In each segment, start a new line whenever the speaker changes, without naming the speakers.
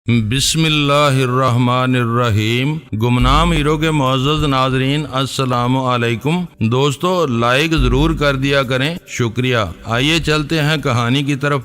بسم اللہ الرحمن الرحیم۔ گمنام ہیرو کے معزز ناظرین السلام علیکم۔ دوستو لائک ضرور کر دیا کریں، شکریہ۔ آئیے چلتے ہیں کہانی کی طرف۔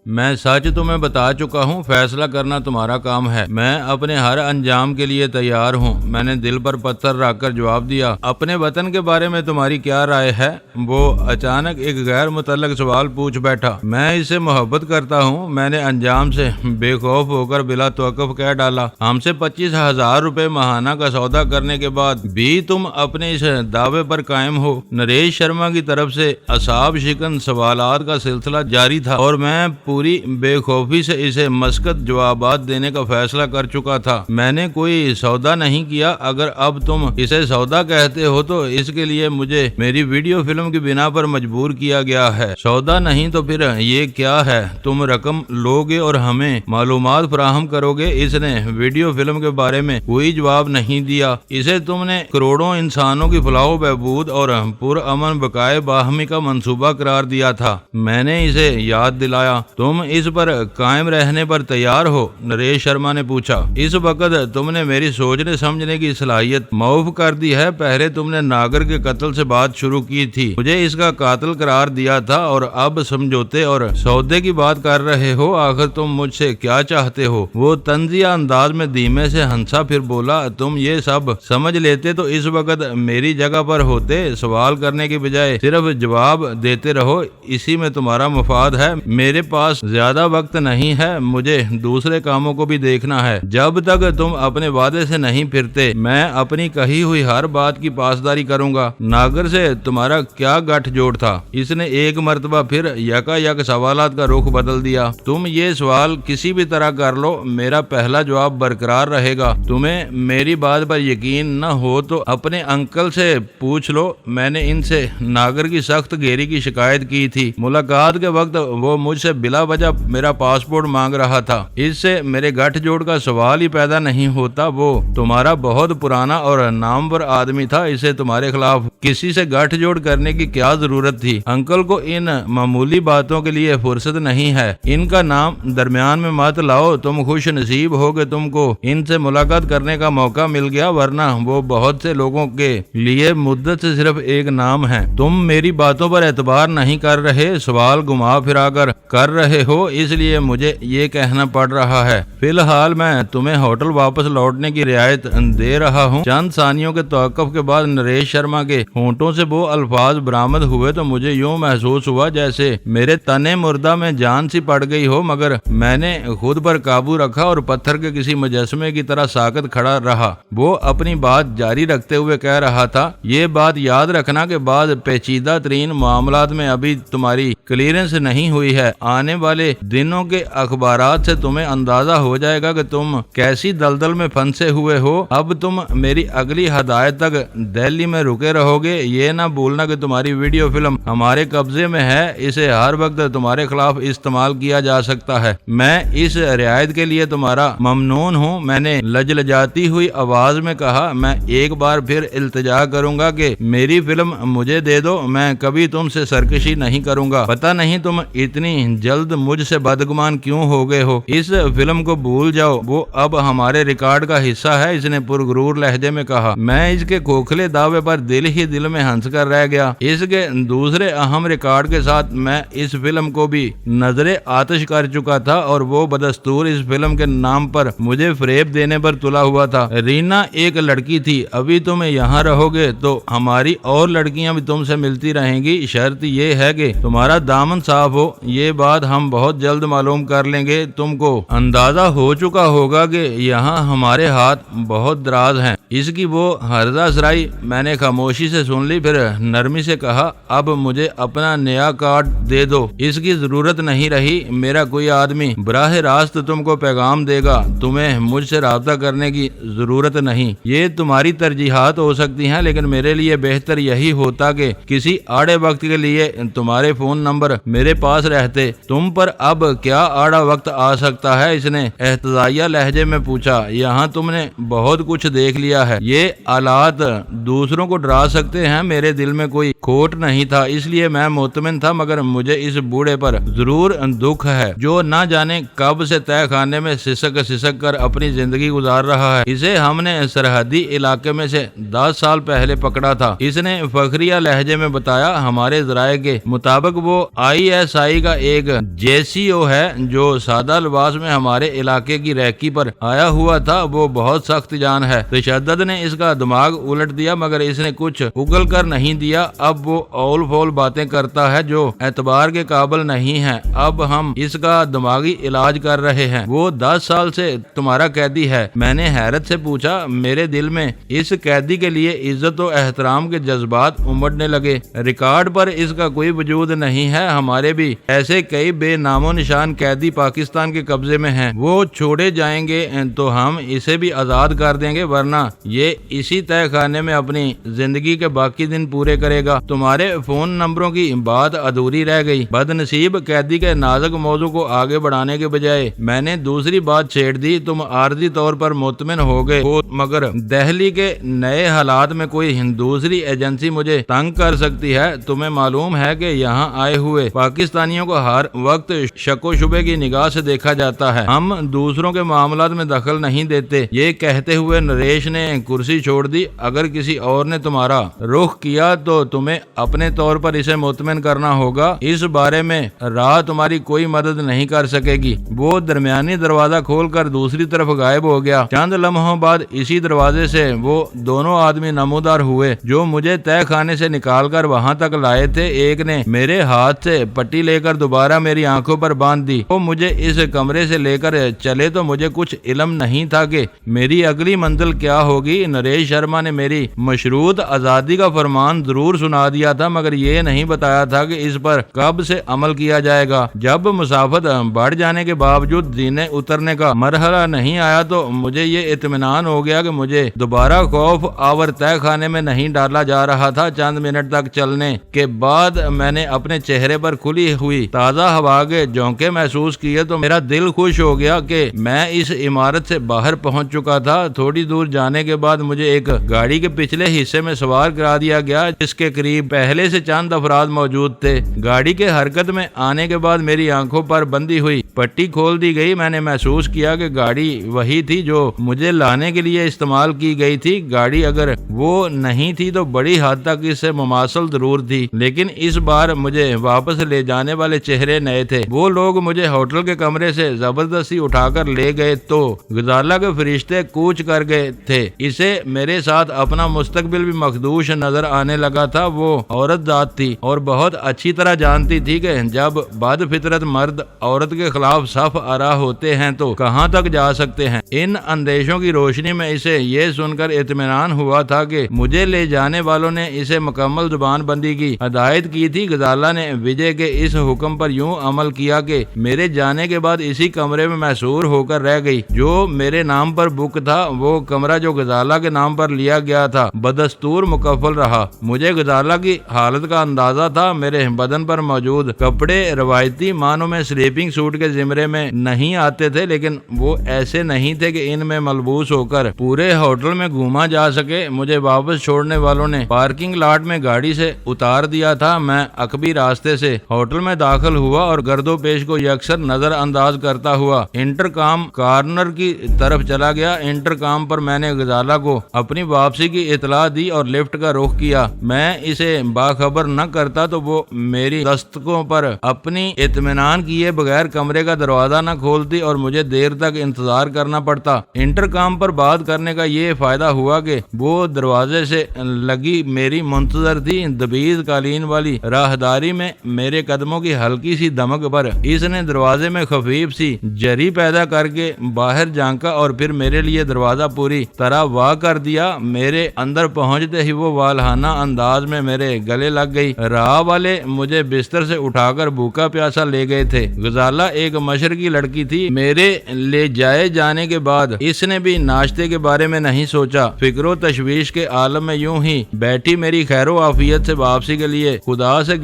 میں سچ تمہیں بتا چکا ہوں، فیصلہ کرنا تمہارا کام ہے۔ میں اپنے ہر انجام کے لیے تیار ہوں۔ میں نے دل پر پتھر رکھ کر جواب دیا، اپنے وطن کے بارے میں تمہاری کیا رائے ہے؟ وہ اچانک ایک غیر متعلق سوال پوچھ بیٹھا۔ میں اسے محبت کرتا ہوں، میں نے انجام سے بے خوف ہو کر بلا توقف کہہ ڈالا۔ ہم سے 25,000 روپے ماہانہ کا سودا کرنے کے بعد بھی تم اپنے اس دعوے پر قائم ہو۔ نریش شرما کی طرف سے اعصاب شکن سوالات کا سلسلہ جاری تھا اور میں پوری بے خوفی سے اسے مسکت جوابات دینے کا فیصلہ کر چکا تھا۔ میں نے کوئی سودا نہیں کیا۔ اگر اب تم اسے سودا کہتے ہو تو اس کے لیے مجھے میری ویڈیو فلم کی بنا پر مجبور کیا گیا ہے۔ سودا نہیں تو پھر یہ کیا ہے؟ تم رقم لوگے اور ہمیں معلومات فراہم کرو گے۔ اس نے ویڈیو فلم کے بارے میں کوئی جواب نہیں دیا۔ اسے تم نے کروڑوں انسانوں کی فلاح و بہبود اور پرامن بقائے باہمی کا منصوبہ قرار دیا تھا۔ میں نے اسے یاد دلایا۔ تم اس پر قائم رہنے پر تیار ہو؟ نریش شرما نے پوچھا۔ اس وقت تم نے میری سوچنے سمجھنے کی صلاحیت معاف کر دی ہے۔ پہلے تم نے ناگر کے قتل سے بات شروع کی تھی، مجھے اس کا قاتل قرار دیا تھا، اور اب سمجھوتے اور سودے کی بات کر رہے ہو۔ آخر تم مجھ سے کیا چاہتے ہو؟ وہ طنزیہ انداز میں دھیمے سے ہنسا، پھر بولا، تم یہ سب سمجھ لیتے تو اس وقت میری جگہ پر ہوتے۔ سوال کرنے کے بجائے صرف جواب دیتے رہو، اسی میں تمہارا مفاد ہے۔ میرے پاس زیادہ وقت نہیں ہے، مجھے دوسرے کاموں کو بھی دیکھنا ہے۔ جب تک تم اپنے وعدے سے نہیں پھرتے میں اپنی کہی ہوئی ہر بات کی پاسداری کروں گا۔ ناگر سے تمہارا کیا گٹھ جوڑ تھا؟ اس نے ایک مرتبہ پھر یکا یک سوالات کا رخ بدل دیا۔ تم یہ سوال کسی بھی طرح کر لو، میرا پہلا جواب برقرار رہے گا۔ تمہیں میری بات پر یقین نہ ہو تو اپنے انکل سے پوچھ لو۔ میں نے ان سے ناگر کی سخت گیری کی شکایت کی تھی۔ ملاقات کے وقت وہ مجھ سے بلا وجہ میرا پاسپورٹ مانگ رہا تھا۔ اس سے میرے گٹھ جوڑ کا سوال ہی پیدا نہیں ہوتا۔ وہ تمہارا بہت پرانا اور نامور آدمی تھا، اسے تمہارے خلاف کسی سے گٹھ جوڑ کرنے کی کیا ضرورت تھی؟ انکل کو ان معمولی باتوں کے لیے فرصت نہیں ہے، ان کا نام درمیان میں مت لاؤ۔ تم خوش نصیب ہو کہ تم کو ان سے ملاقات کرنے کا موقع مل گیا، ورنہ وہ بہت سے لوگوں کے لیے مدت سے صرف ایک نام ہے۔ تم میری باتوں پر اعتبار نہیں کر رہے، سوال گھما پھرا کر رہے ہو، اس لیے مجھے یہ کہنا پڑ رہا ہے۔ فی الحال میں تمہیں ہوٹل واپس لوٹنے کی رعایت دے رہا ہوں۔ چند ثانیوں کے توقف کے بعد نریش شرما کے ہونٹوں سے وہ الفاظ برآمد ہوئے تو مجھے یوں محسوس ہوا جیسے میرے تنے مردہ میں جان سی پڑ گئی ہو، مگر میں نے خود پر قابو رکھا اور پتھر کے کسی مجسمے کی طرح ساکت کھڑا رہا۔ وہ اپنی بات جاری رکھتے ہوئے کہہ رہا تھا، یہ بات یاد رکھنا کہ بعض پیچیدہ ترین معاملات میں ابھی تمہاری کلیئرنس نہیں ہوئی ہے۔ آنے والے دنوں کے اخبارات سے تمہیں اندازہ ہو جائے گا کہ تم کیسی دلدل میں پھنسے ہوئے ہو۔ اب تم میری اگلی ہدایت تک دہلی میں رکے رہو گے۔ یہ نہ بھولنا کہ تمہاری ویڈیو فلم ہمارے قبضے میں ہے، اسے ہر وقت تمہارے خلاف استعمال کیا جا سکتا ہے۔ میں اس رعایت کے لیے تمہارا ممنون ہوں۔ میں نے لجلجاتی ہوئی آواز میں کہا، میں ایک بار پھر التجا کروں گا کہ میری فلم مجھے دے دو، میں کبھی تم سے سرکشی نہیں کروں گا۔ پتہ نہیں تم اتنی جلد مجھ سے بدگمان کیوں ہو گئے ہو؟ اس فلم کو بھول جاؤ، وہ اب ہمارے ریکارڈ کا حصہ ہے، اس نے پرغرور لہجے میں کہا۔ میں اس کے کھوکھلے دعوے پر دل ہی دل میں ہنس کر رہ گیا۔ اس کے دوسرے اہم ریکارڈ کے ساتھ میں اس فلم کو بھی نظر آتش کر چکا تھا، اور وہ بدستور اس فلم کے نام پر مجھے فریب دینے پر تلا ہوا تھا۔ رینا ایک لڑکی تھی۔ ابھی تم یہاں رہو گے تو ہماری اور لڑکیاں بھی تم سے ملتی رہیں گی۔ شرط یہ ہے کہ تمہارا دامن صاف ہو۔ یہ بات ہم بہت جلد معلوم کر لیں گے۔ تم کو اندازہ ہو چکا ہوگا کہ یہاں ہمارے ہاتھ بہت دراز ہیں۔ اس کی وہ ہرزہ سرائی میں نے خاموشی سے سن لی، پھر نرمی سے کہا، اب مجھے اپنا نیا کارڈ دے دو۔ اس کی ضرورت نہیں رہی۔ میرا کوئی آدمی براہ راست تم کو پیغام دے گا، تمہیں مجھ سے رابطہ کرنے کی ضرورت نہیں۔ یہ تمہاری ترجیحات ہو سکتی ہیں، لیکن میرے لیے بہتر یہی ہوتا کہ کسی آڑے وقت کے لیے تمہارے فون نمبر میرے پاس رہتے۔ تم تم پر اب کیا آڑا وقت آ سکتا ہے؟ اس نے احتجاجیہ لہجے میں پوچھا۔ یہاں تم نے بہت کچھ دیکھ لیا ہے، یہ آلات دوسروں کو ڈرا سکتے ہیں، میرے دل میں کوئی کھوٹ نہیں تھا، اس لیے میں مطمئن تھا، مگر مجھے اس بوڑھے پر ضرور دکھ ہے جو نہ جانے کب سے تہہ خانے میں سسک کر اپنی زندگی گزار رہا ہے۔ اسے ہم نے سرحدی علاقے میں سے 10 سال پہلے پکڑا تھا، اس نے فخریہ لہجے میں بتایا۔ ہمارے ذرائع کے مطابق وہ ISI کا ایک JCO ہے جو سادہ لباس میں ہمارے علاقے کی ریکی پر آیا ہوا تھا، وہ بہت سخت جان ہے۔ تشدد نے اس کا دماغ الٹ دیا، مگر اس نے کچھ اگل کر نہیں دیا، اب وہ اول فول باتیں کرتا ہے جو اعتبار کے قابل نہیں ہے۔ اب ہم اس کا دماغی علاج کر رہے ہیں۔ وہ 10 سال سے تمہارا قیدی ہے۔ میں نے حیرت سے پوچھا۔ میرے دل میں اس قیدی کے لیے عزت و احترام کے جذبات امڑنے لگے۔ ریکارڈ پر اس کا کوئی وجود نہیں ہے، ہمارے بھی ایسے کئی بے نام و نشان قیدی پاکستان کے قبضے میں ہیں، وہ چھوڑے جائیں گے تو ہم اسے بھی آزاد کر دیں گے، ورنہ یہ اسی تہہ خانے میں اپنی زندگی کے باقی دن پورے کرے گا۔ تمہارے فون نمبروں کی بات ادھوری رہ گئی۔ بد نصیب قیدی کے نازک موضوع کو آگے بڑھانے کے بجائے میں نے دوسری بات چھیڑ دی۔ تم عارضی طور پر مطمئن ہو گئے ہو، مگر دہلی کے نئے حالات میں کوئی دوسری ایجنسی مجھے تنگ کر سکتی ہے۔ تمہیں معلوم ہے کہ یہاں آئے ہوئے پاکستانیوں کو ہر وقت شک و شبے کی نگاہ سے دیکھا جاتا ہے۔ ہم دوسروں کے معاملات میں دخل نہیں دیتے۔ یہ کہتے ہوئے نریش نے کرسی چھوڑ دی۔ اگر کسی اور نے تمہارا رخ کیا تو تمہیں اپنے طور پر اسے مطمئن کرنا ہوگا، اس بارے میں راہ تمہاری کوئی مدد نہیں کر سکے گی۔ وہ درمیانی دروازہ کھول کر دوسری طرف غائب ہو گیا۔ چند لمحوں بعد اسی دروازے سے وہ دونوں آدمی نمودار ہوئے جو مجھے تہہ خانے سے نکال کر وہاں تک لائے تھے۔ ایک نے میرے ہاتھ سے پٹی لے کر دوبارہ میری آنکھوں پر باندھ دی۔ وہ مجھے اس کمرے سے لے کر چلے تو مجھے کچھ علم نہیں تھا کہ میری اگلی منزل کیا ہوگی۔ نریش شرما نے میری مشروط آزادی کا فرمان ضرور سنا دیا تھا، مگر یہ نہیں بتایا تھا کہ اس پر کب سے عمل کیا جائے گا۔ جب مسافت بڑھ جانے کے باوجود زینے اترنے کا مرحلہ نہیں آیا تو مجھے یہ اطمینان ہو گیا کہ مجھے دوبارہ خوف آور تہہ خانے میں نہیں ڈالا جا رہا تھا۔ چند منٹ تک چلنے کے بعد میں نے اپنے چہرے پر کھلی ہوئی تازہ ہوا کے جھونکے محسوس کیے تو میرا دل خوش ہو گیا کہ میں اس عمارت سے باہر پہنچ چکا تھا۔ تھوڑی دور جانے کے بعد مجھے ایک گاڑی کے پچھلے حصے میں سوار کرا دیا گیا جس کے قریب پہلے سے چند افراد موجود تھے۔ گاڑی کے حرکت میں آنے کے بعد میری آنکھوں پر بندھی ہوئی پٹی کھول دی گئی۔ میں نے محسوس کیا کہ گاڑی وہی تھی جو مجھے لانے کے لیے استعمال کی گئی تھی۔ گاڑی اگر وہ نہیں تھی تو بڑی حد تک اس سے مماثل ضرور تھی، لیکن اس بار مجھے واپس لے جانے والے چہرے نئے تھے۔ وہ لوگ مجھے ہوٹل کے کمرے سے زبردستی اٹھا کر لے گئے تو غزالہ کے فرشتے کوچ کر گئے تھے۔ اسے میرے ساتھ اپنا مستقبل بھی مخدوش نظر آنے لگا تھا۔ وہ عورت ذات تھی اور بہت اچھی طرح جانتی تھی کہ جب بد فطرت مرد عورت کے خلاف صف آرا ہوتے ہیں تو کہاں تک جا سکتے ہیں۔ ان اندیشوں کی روشنی میں اسے یہ سن کر اطمینان ہوا تھا کہ مجھے لے جانے والوں نے اسے مکمل زبان بندی کی ہدایت کی تھی۔ غزالہ نے وجے کے اس حکم پر یوں عمل کیا کہ میرے جانے کے بعد اسی کمرے میں محصور ہو کر رہ گئی۔ جو میرے نام پر بک تھا وہ کمرہ جو غزالہ کے نام پر لیا گیا تھا بدستور مکفل رہا۔ مجھے غزالہ کی حالت کا اندازہ تھا۔ میرے بدن پر موجود کپڑے روایتی معنوں میں سلیپنگ سوٹ کے زمرے میں نہیں آتے تھے، لیکن وہ ایسے نہیں تھے کہ ان میں ملبوس ہو کر پورے ہوٹل میں گھوما جا سکے۔ مجھے واپس چھوڑنے والوں نے پارکنگ لاٹ میں گاڑی سے اتار دیا تھا۔ میں عقبی راستے سے ہوٹل میں داخل ہوا اور گرد و پیش کو یکسر نظر انداز کرتا ہوا انٹرکام کارنر کی طرف چلا گیا۔ انٹرکام پر میں نے غزالہ کو اپنی واپسی کی اطلاع دی اور لفٹ کا رخ کیا۔ میں اسے باخبر نہ کرتا تو وہ میری دستکوں پر اپنی اطمینان کیے بغیر کمرے کا دروازہ نہ کھولتی اور مجھے دیر تک انتظار کرنا پڑتا۔ انٹرکام پر بات کرنے کا یہ فائدہ ہوا کہ وہ دروازے سے لگی میری منتظر تھی۔ دبیز قالین والی راہداری میں میرے قدموں کی ہلکی سی دمک پر اس نے دروازے میں خفیف سی جری پیدا کر کے باہر جھانکا اور پھر میرے لیے دروازہ پوری طرح وا کر دیا۔ میرے اندر پہنچتے ہی وہ والہانہ انداز میں میرے گلے لگ گئی۔ راہ والے مجھے بستر سے اٹھا کر بھوکا پیاسا لے گئے تھے۔ غزالہ ایک مشرقی لڑکی تھی۔ میرے لے جائے جانے کے بعد اس نے بھی ناشتے کے بارے میں نہیں سوچا۔ فکر و تشویش کے عالم میں یوں ہی بیٹھی میری خیر و عافیت سے واپسی کے لیے خدا سے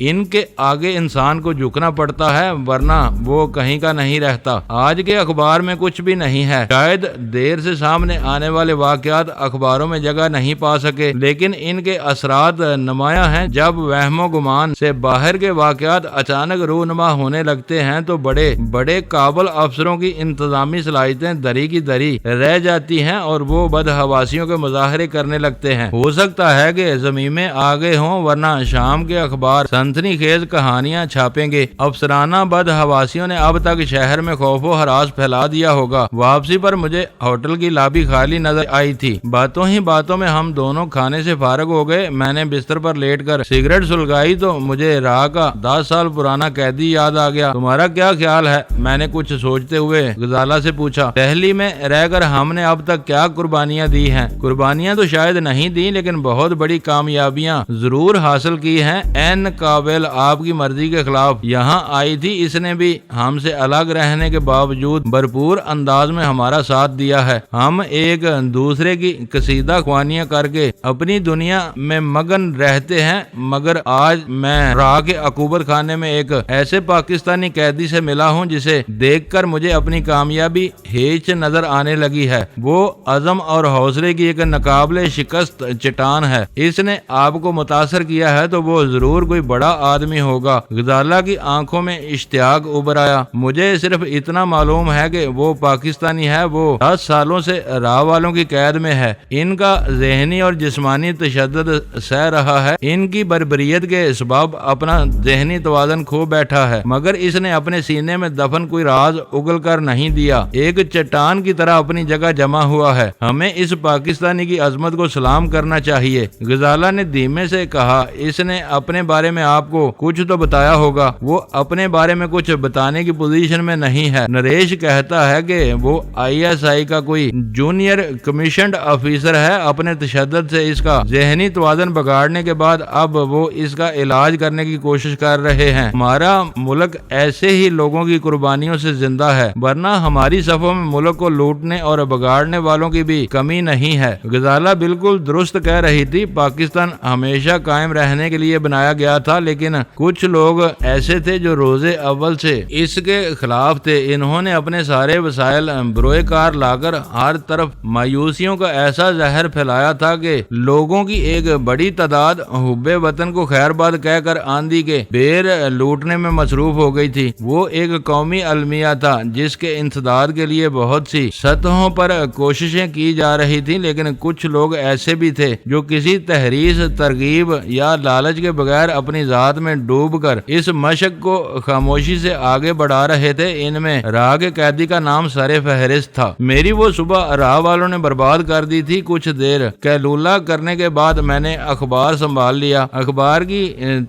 ان کے آگے انسان کو جھکنا پڑتا ہے ورنہ وہ کہیں کا نہیں رہتا۔ آج کے اخبار میں کچھ بھی نہیں ہے، شاید دیر سے سامنے آنے والے واقعات اخباروں میں جگہ نہیں پا سکے، لیکن ان کے اثرات نمایاں ہیں۔ جب وہم و گمان سے باہر کے واقعات اچانک رونما ہونے لگتے ہیں تو بڑے بڑے قابل افسروں کی انتظامی صلاحیتیں دری کی دری رہ جاتی ہیں اور وہ بدحواسیوں کے مظاہرے کرنے لگتے ہیں۔ ہو سکتا ہے کہ زمیمیں آگے ہوں ورنہ شام کے اخبار سنسنی خیز کہانیاں چھاپیں گے۔ افسرانہ بدحواسیوں نے اب تک شہر میں خوف و ہراس پھیلا دیا ہوگا۔ واپسی پر مجھے ہوٹل کی لابی خالی نظر آئی تھی۔ باتوں ہی باتوں میں ہم دونوں کھانے سے فارغ ہو گئے۔ میں نے بستر پر لیٹ کر سگریٹ سلگائی تو مجھے راہ کا 10 سال پرانا قیدی یاد آ گیا۔ تمہارا کیا خیال ہے؟ میں نے کچھ سوچتے ہوئے غزالہ سے پوچھا۔ دہلی میں رہ کر ہم نے اب تک کیا قربانیاں دی ہیں؟ قربانیاں تو شاید نہیں دی، لیکن بہت بڑی کامیابیاں ضرور حاصل کی ہیں۔ این قابل آپ کی مرضی کے خلاف یہاں آئی تھی، اس نے بھی ہم سے الگ رہنے کے باوجود بھرپور انداز میں ہمارا ساتھ دیا ہے۔ ہم ایک دوسرے کی قصیدہ خوانیاں کر کے اپنی دنیا میں مگن رہتے ہیں، مگر آج میں راہ کے عقوبت خانے میں ایک ایسے پاکستانی قیدی سے ملا ہوں جسے دیکھ کر مجھے اپنی کامیابی ہیچ نظر آنے لگی ہے۔ وہ عزم اور حوصلے کی ایک ناقابل شکست چٹان ہے۔ اس نے آپ کو متاثر کیا ہے تو وہ ضرور کوئی بڑا آدمی ہوگا۔ غزالہ کی آنکھوں میں اشتیاق ابھر آیا۔ مجھے صرف اتنا معلوم ہے کہ وہ پاکستانی ہے، وہ 10 سالوں سے راہ والوں کی قید میں ہے، ان کا ذہنی اور جسمانی تشدد سہ رہا ہے، ان کی بربریت کے سبب اپنا ذہنی توازن کھو بیٹھا ہے، مگر اس نے اپنے سینے میں دفن کوئی راز اگل کر نہیں دیا، ایک چٹان کی طرح اپنی جگہ جمع ہوا ہے۔ ہمیں اس پاکستانی کی عظمت کو سلام کرنا چاہیے۔ غزالہ نے دھیمے سے کہا۔ اس نے اپنے بارے میں آپ کو کچھ تو بتایا ہوگا۔ وہ اپنے بارے میں کچھ بتانے کی پوزیشن میں نہیں ہے۔ نریش کہتا ہے کہ وہ ISI کا کوئی جونیئر کمیشنڈ آفیسر ہے۔ اپنے تشدد سے اس کا ذہنی توازن بگاڑنے کے بعد اب وہ اس کا علاج کرنے کی کوشش کر رہے ہیں۔ ہمارا ملک ایسے ہی لوگوں کی قربانیوں سے زندہ ہے، ورنہ ہماری صفوں میں ملک کو لوٹنے اور بگاڑنے والوں کی بھی کمی نہیں ہے۔ غزالہ بالکل درست کہہ رہی تھی۔ پاکستان ہمیشہ قائم رہنے کے لیے بنایا گیا تھا، لیکن کچھ لوگ ایسے تھے جو روز اول سے اس کے خلاف تھے۔ انہوں نے اپنے سارے وسائل بروئے کار لا کر ہر طرف مایوسیوں کا ایسا زہر پھیلایا تھا کہ لوگوں کی ایک بڑی تعداد حب وطن کو خیر باد کہہ کر آندھی کے بیر لوٹنے میں مصروف ہو گئی تھی۔ وہ ایک قومی المیہ تھا جس کے انسداد کے لیے بہت سی سطحوں پر کوششیں کی جا رہی تھیں، لیکن کچھ لوگ ایسے بھی تھے جو کسی تحریض، ترغیب یا لالچ کے بغیر اپنی ذات میں ڈوب کر اس مشق کو خاموشی سے آگے بڑھا رہے تھے۔ ان میں راہ کے قیدی کا نام سر فہرست تھا۔ میری وہ صبح راہ والوں نے برباد کر دی تھی۔ کچھ دیر قیلولہ کرنے کے بعد میں نے اخبار سنبھال لیا۔ اخبار کی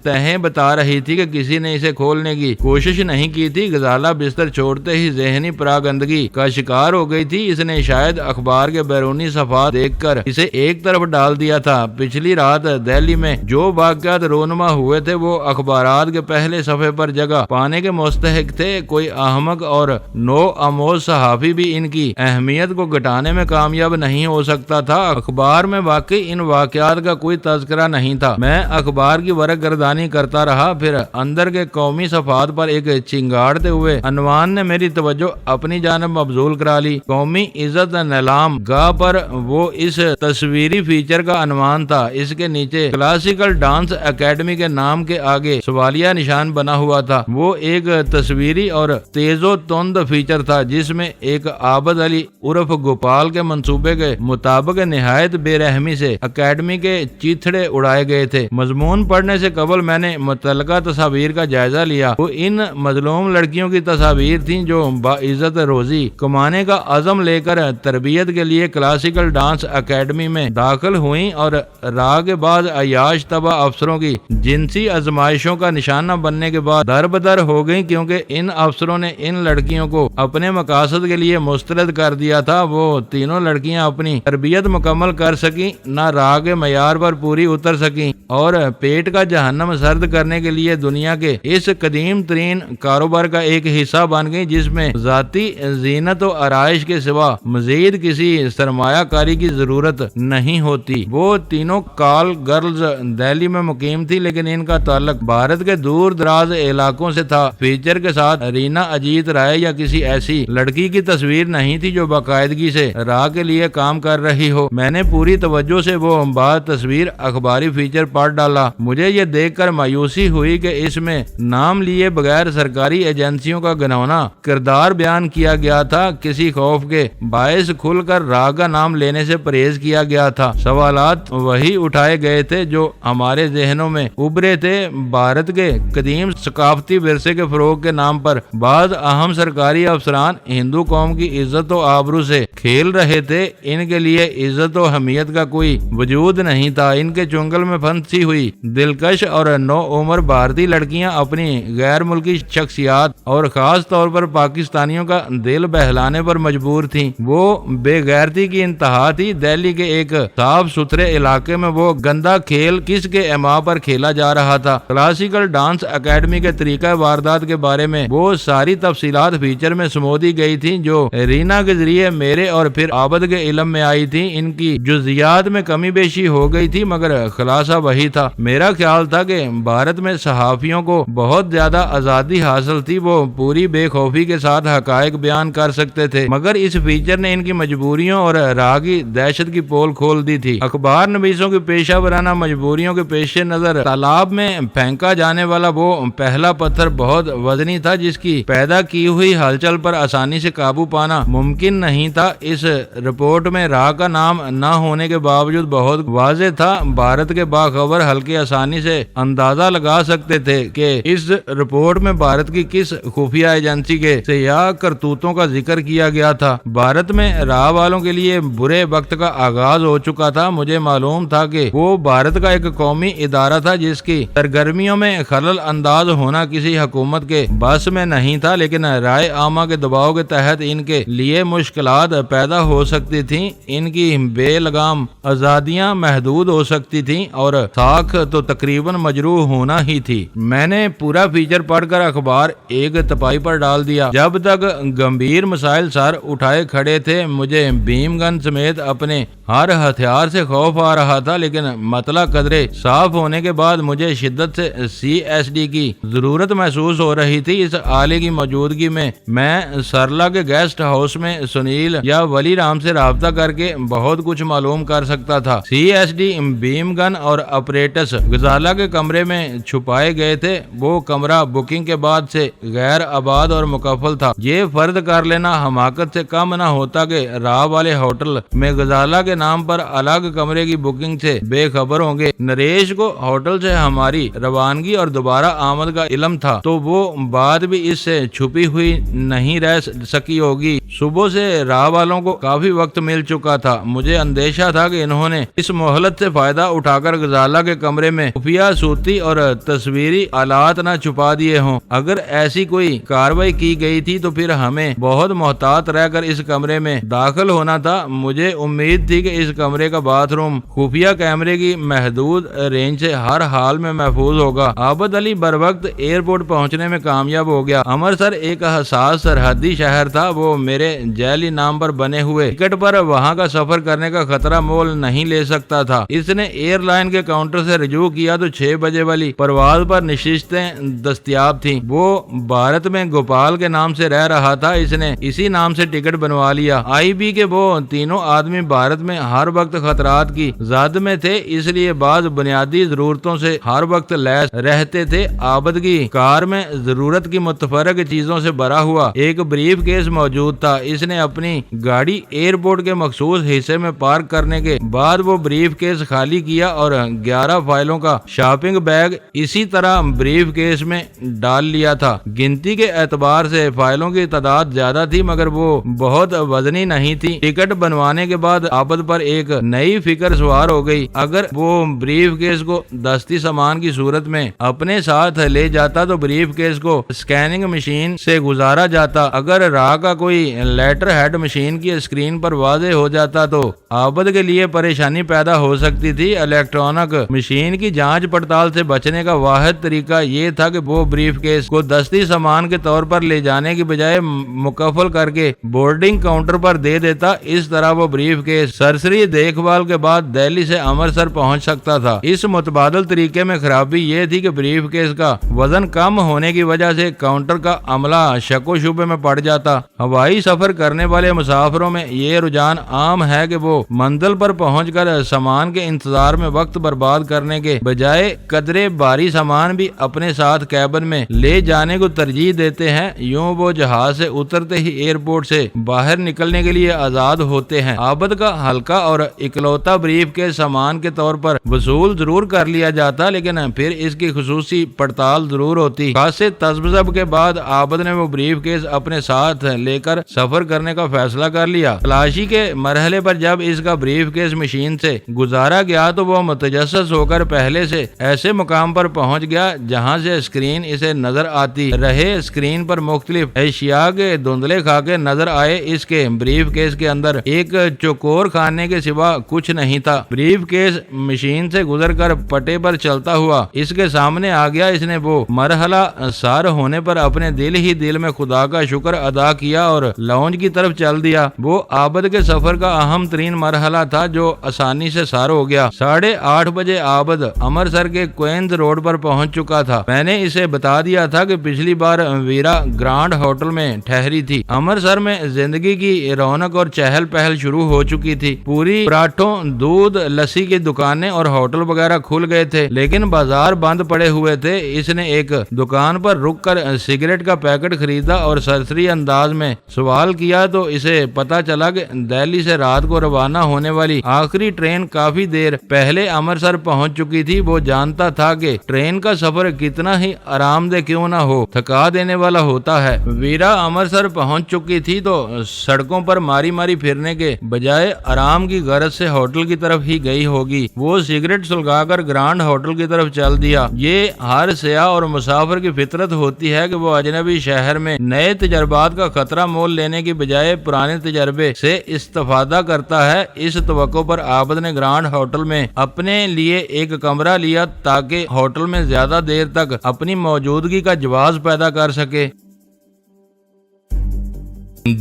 تہیں بتا رہی تھی کہ کسی نے اسے کھولنے کی کوشش نہیں کی تھی۔ غزالہ بستر چھوڑتے ہی ذہنی پراگندگی کا شکار ہو گئی تھی۔ اس نے شاید اخبار کے بیرونی صفحات دیکھ کر اسے ایک طرف ڈال دیا تھا۔ پچھلی رات دہلی میں جو واقعات رونما ہوئے تھے وہ اخبارات کے پہلے صفحے پر جگہ پانے کے مستحق تھے۔ کوئی احمق اور نو آموز صحافی بھی ان کی اہمیت کو گھٹانے میں کامیاب نہیں ہو سکتا تھا۔ اخبار میں واقعی ان واقعات کا کوئی تذکرہ نہیں تھا۔ میں اخبار کی ورق گردانی کرتا رہا، پھر اندر کے قومی صفحات پر ایک چنگاڑتے ہوئے عنوان نے میری توجہ اپنی جانب مبذول کرا لی۔ قومی عزت نیلام گاہ پر وہ اس تصویری فیچر کا عنوان تھا۔ اس کے نیچے کلاسیکل ڈانس اکیڈمی کے نام کے آگے سوالیہ نشان بنا ہوا تھا۔ وہ ایک تصویری اور تیز و تند فیچر تھا جس میں ایک عابد علی عرف گوپال کے منصوبے کے مطابق نہایت بے رحمی سے اکیڈمی کے چیتھڑے اڑائے گئے تھے۔ مضمون پڑھنے سے قبل میں نے متعلقہ تصاویر کا جائزہ لیا۔ وہ ان مظلوم لڑکیوں کی تصاویر تھیں جو باعزت روزی کمانے کا عزم لے کر تربیت کے لیے کلاسیکل ڈانس اکیڈمی میں داخل ہوئیں اور راہ کے بعد عیاش طبع افسروں کی جنسی آزمائشوں کا نشانہ بننے کے بعد دربدر ہو گئیں، کیونکہ ان افسروں نے ان لڑکیوں کو اپنے مقاصد کے لیے مسترد کر دیا تھا۔ وہ تینوں لڑکیاں اپنی تربیت مکمل کر سکیں، نہ راہ کے معیار پر پوری اتر سکیں، اور پیٹ کا جہنم سرد کرنے کے لیے دنیا کے اس قدیم ترین کاروبار کا ایک حصہ بن گئی جس میں ذاتی زینت و آرائش کے سوا مزید کسی سرمایہ کاری کی ضرورت نہیں ہوتی۔ وہ تینوں کال گرلز دہلی میں مقیم تھی، لیکن لیکن ان کا تعلق بھارت کے دور دراز علاقوں سے تھا۔ فیچر کے ساتھ رینا اجیت رائے یا کسی ایسی لڑکی کی تصویر نہیں تھی جو باقاعدگی سے راہ کے لیے کام کر رہی ہو۔ میں نے پوری توجہ سے وہ بعد تصویر اخباری فیچر پڑھ ڈالا۔ مجھے یہ دیکھ کر مایوسی ہوئی کہ اس میں نام لیے بغیر سرکاری ایجنسیوں کا گنونا کردار بیان کیا گیا تھا۔ کسی خوف کے باعث کھل کر راہ کا نام لینے سے پرہیز کیا گیا تھا۔ سوالات وہی اٹھائے گئے تھے جو ہمارے ذہنوں میں ابھرے تھے۔ بھارت کے قدیم ثقافتی ورثے کے فروغ کے نام پر بعض اہم سرکاری افسران ہندو قوم کی عزت و آبرو سے کھیل رہے تھے۔ ان کے لیے عزت و اہمیت کا کوئی وجود نہیں تھا۔ ان کے چنگل میں پھنسی ہوئی دلکش اور نو عمر بھارتی لڑکیاں اپنی غیر ملکی شخصیات اور خاص طور پر پاکستانیوں کا دل بہلانے پر مجبور تھیں۔ وہ بے غیرتی کی انتہا تھی۔ دہلی کے ایک صاف ستھرے علاقے میں وہ گندا کھیل کس کے ایما پر کھیلا جا رہا تھا؟ کلاسیکل ڈانس اکیڈمی کے طریقہ واردات کے بارے میں وہ ساری تفصیلات فیچر میں سمو دی گئی تھی جو رینا کے ذریعے میرے اور پھر عابد کے علم میں آئی تھی۔ ان کی جزیات میں کمی بیشی ہو گئی تھی مگر خلاصہ وہی تھا۔ میرا خیال تھا کہ بھارت میں صحافیوں کو بہت زیادہ آزادی حاصل تھی۔ وہ پوری بے خوفی کے ساتھ حقائق بیان کر سکتے تھے مگر اس فیچر نے ان کی مجبوریوں اور راہ کی دہشت کی پول کھول دی تھی۔ اخبار نویسوں کی پیشہ ورانہ مجبوریوں کے پیش نظر تالاب میں پھینکا جانے والا وہ پہلا پتھر بہت وزنی تھا جس کی پیدا کی ہوئی ہلچل پر آسانی سے قابو پانا ممکن نہیں تھا۔ اس رپورٹ میں راہ کا نام نہ ہونے کے باوجود بہت واضح تھا۔ بھارت کے باخبر حلقے آسانی سے اندازہ لگا سکتے تھے کہ اس رپورٹ میں بھارت کی کس خفیہ ایجنسی کے سیاہ کرتوتوں کا ذکر کیا گیا تھا۔ بھارت میں راہ والوں کے لیے برے وقت کا آغاز ہو چکا تھا۔ مجھے معلوم تھا کہ وہ بھارت کا ایک قومی ادارہ تھا جس کی سرگرمیوں میں خلل انداز ہونا کسی حکومت کے بس میں نہیں تھا، لیکن رائے عامہ کے دباؤ کے تحت ان کے لیے مشکلات پیدا ہو سکتی تھیں۔ ان کی بے لگام آزادیاں محدود ہو سکتی تھیں اور ساکھ تو تقریباً مجروح ہونا ہی تھی۔ میں نے پورا فیچر پڑھ کر اخبار ایک تپائی پر ڈال دیا۔ جب تک گمبھیر مسائل سر اٹھائے کھڑے تھے مجھے بھیم گن سمیت اپنے ہر ہتھیار سے خوف آ رہا تھا، لیکن مطلع قدرے صاف ہونے کے بعد مجھے شدت سے CSD کی ضرورت محسوس ہو رہی تھی۔ اس آلے کی موجودگی میں سرلا کے گیسٹ ہاؤس میں سنیل یا ولی رام سے رابطہ کر کے بہت کچھ معلوم کر سکتا تھا۔ CSD بھیم گن اور اپریٹس غزالہ کے کمرے میں چھپائے گئے تھے۔ وہ کمرہ بکنگ کے بعد سے غیر آباد اور مکفل تھا۔ یہ فرض کر لینا حماقت سے کم نہ ہوتا کہ راہ والے ہوٹل میں غزالہ کے نام پر الگ کمرے کی بکنگ سے بے خبر ہوں گے۔ نریش کو ہوٹل سے ہماری روانگی اور دوبارہ آمد کا علم تھا تو وہ بات بھی اس سے چھپی ہوئی نہیں رہ سکی ہوگی۔ صبح سے راہ والوں کو کافی وقت مل چکا تھا۔ مجھے اندیشہ تھا کہ انہوں نے اس مہلت سے فائدہ اٹھا کر غزالہ کے کمرے میں خفیہ صوتی اور تصویری آلات نہ چھپا دیے ہوں۔ اگر ایسی کوئی کارروائی کی گئی تھی تو پھر ہمیں بہت محتاط رہ کر اس کمرے میں داخل ہونا تھا۔ مجھے امید تھی کہ اس کمرے کا باتھ روم خفیہ کیمرے کی محدود رینج سے ہر حال میں محفوظ ہوگا۔ عابد علی بروقت ایئرپورٹ پہنچنے میں کامیاب ہو گیا۔ امرتسر ایک حساس سرحدی شہر تھا۔ وہ میرے جعلی نام پر بنے ہوئے ٹکٹ پر وہاں کا سفر کرنے کا خطرہ مول نہیں لے سکتا تھا۔ اس نے ایئر لائن کے کاؤنٹر سے رجوع کیا تو 6 بجے والی پرواز پر نشستیں دستیاب تھیں۔ وہ بھارت میں گوپال کے نام سے رہ رہا تھا۔ اس نے اسی نام سے ٹکٹ بنوا لیا۔ IB کے وہ تینوں آدمی بھارت میں ہر وقت خطرات کی زد میں تھے، اس لیے بعض بنیادی ضرورتوں سے ہر وقت لیس رہتے تھے۔ عابد کی کار میں ضرورت کی متفرق چیزوں سے بھرا ہوا ایک بریف کیس موجود تھا۔ اس نے اپنی گاڑی ایئرپورٹ کے مخصوص حصے میں پارک کرنے کے بعد وہ بریف کیس خالی کیا اور 11 فائلوں کا شاپنگ بیگ اسی طرح بریف کیس میں ڈال لیا تھا۔ گنتی کے اعتبار سے فائلوں کی تعداد زیادہ تھی مگر وہ بہت وزنی نہیں تھی۔ ٹکٹ بنوانے کے بعد عابد پر ایک نئی فکر سوار ہو گئی۔ اگر وہ بریف کیس کو دستی سامان کی صورت میں اپنے ساتھ لے جاتا تو بریف کیس کو اسکیننگ مشین سے گزارا جاتا۔ اگر راہ کا کوئی لیٹر ہیڈ مشین کی اسکرین پر واضح ہو جاتا تو عابد کے لیے پریشانی پیدا ہو سکتی تھی۔ الیکٹرانک مشین کی جانچ پڑتال سے بچنے کا واحد طریقہ یہ تھا کہ وہ بریف کیس کو دستی سامان کے طور پر لے جانے کی بجائے مکفل کر کے بورڈنگ کاؤنٹر پر دے دیتا۔ اس طرح وہ بریف کیس سرسری دیکھ بھال کے بعد دہلی سے امرتسر پہنچ سکتا تھا۔ اس متبادل طریقے طریقے میں خرابی یہ تھی کہ بریف کیس کا وزن کم ہونے کی وجہ سے کاؤنٹر کا عملہ شک و شبے میں پڑ جاتا۔ ہوائی سفر کرنے والے مسافروں میں یہ رجحان عام ہے کہ وہ منزل پر پہنچ کر سامان کے انتظار میں وقت برباد کرنے کے بجائے قدرے بھاری سامان بھی اپنے ساتھ کیبن میں لے جانے کو ترجیح دیتے ہیں۔ یوں وہ جہاز سے اترتے ہی ایئرپورٹ سے باہر نکلنے کے لیے آزاد ہوتے ہیں۔ عابد کا ہلکا اور اکلوتا بریف کے سامان کے طور پر وصول ضرور کر لیا جاتا، لیکن پھر اس کی خصوصی پڑتال ضرور ہوتی۔ خاصے تذبذب کے بعد عابد نے وہ بریف کیس اپنے ساتھ لے کر سفر کرنے کا فیصلہ کر لیا۔ تلاشی کے مرحلے پر جب اس کا بریف کیس مشین سے گزارا گیا تو وہ متجسس ہو کر پہلے سے ایسے مقام پر پہنچ گیا جہاں سے اسکرین اسے نظر آتی رہے۔ اسکرین پر مختلف اشیاء کے دھندلے خاکے نظر آئے۔ اس کے بریف کیس کے اندر ایک چوکور خانے کے سوا کچھ نہیں تھا۔ بریف کیس مشین سے گزر کر پٹے پر چلتا ہوا اس کے سامنے آ گیا۔ اس نے وہ مرحلہ سار ہونے پر اپنے دل ہی دل میں خدا کا شکر ادا کیا اور لاؤنج کی طرف چل دیا۔ وہ عابد کے سفر کا اہم ترین مرحلہ تھا جو آسانی سے سار ہو گیا۔ 8:30 بجے عابد امرتسر کے کوئنز روڈ پر پہنچ چکا تھا۔ میں نے اسے بتا دیا تھا کہ پچھلی بار ویرا گرانڈ ہوٹل میں ٹھہری تھی۔ امرتسر میں زندگی کی رونق اور چہل پہل شروع ہو چکی تھی۔ پوری پراٹھوں، دودھ، لسی کی دکانیں اور ہوٹل وغیرہ کھل گئے تھے، لیکن بازار بند پڑے ہوئے تھے۔ اس نے ایک دکان پر رک کر سگریٹ کا پیکٹ خریدا اور سرسری انداز میں سوال کیا تو اسے پتا چلا کہ دہلی سے رات کو روانہ ہونے والی آخری ٹرین کافی دیر پہلے امرتسر پہنچ چکی تھی۔ وہ جانتا تھا کہ ٹرین کا سفر کتنا ہی آرام دہ کیوں نہ ہو، تھکا دینے والا ہوتا ہے۔ ویرا امرتسر پہنچ چکی تھی تو سڑکوں پر ماری ماری پھرنے کے بجائے آرام کی غرض سے ہوٹل کی طرف ہی گئی ہوگی۔ وہ سگریٹ سلگا کر گرانڈ ہوٹل کی طرف چل دیا۔ یہ ہر سیاح اور مسافر کی فطرت ہوتی ہے کہ وہ اجنبی شہر میں نئے تجربات کا خطرہ مول لینے کی بجائے پرانے تجربے سے استفادہ کرتا ہے۔ اس توقع پر عابد نے گرانڈ ہوٹل میں اپنے لیے ایک کمرہ لیا تاکہ ہوٹل میں زیادہ دیر تک اپنی موجودگی کا جواز پیدا کر سکے۔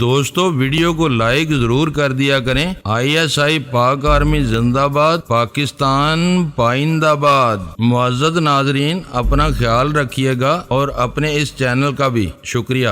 دوستو ویڈیو کو لائک ضرور کر دیا کریں۔ ISI پاک آرمی زندہ باد، پاکستان پائندہ باد۔ معزز ناظرین اپنا خیال رکھیے گا اور اپنے اس چینل کا بھی شکریہ۔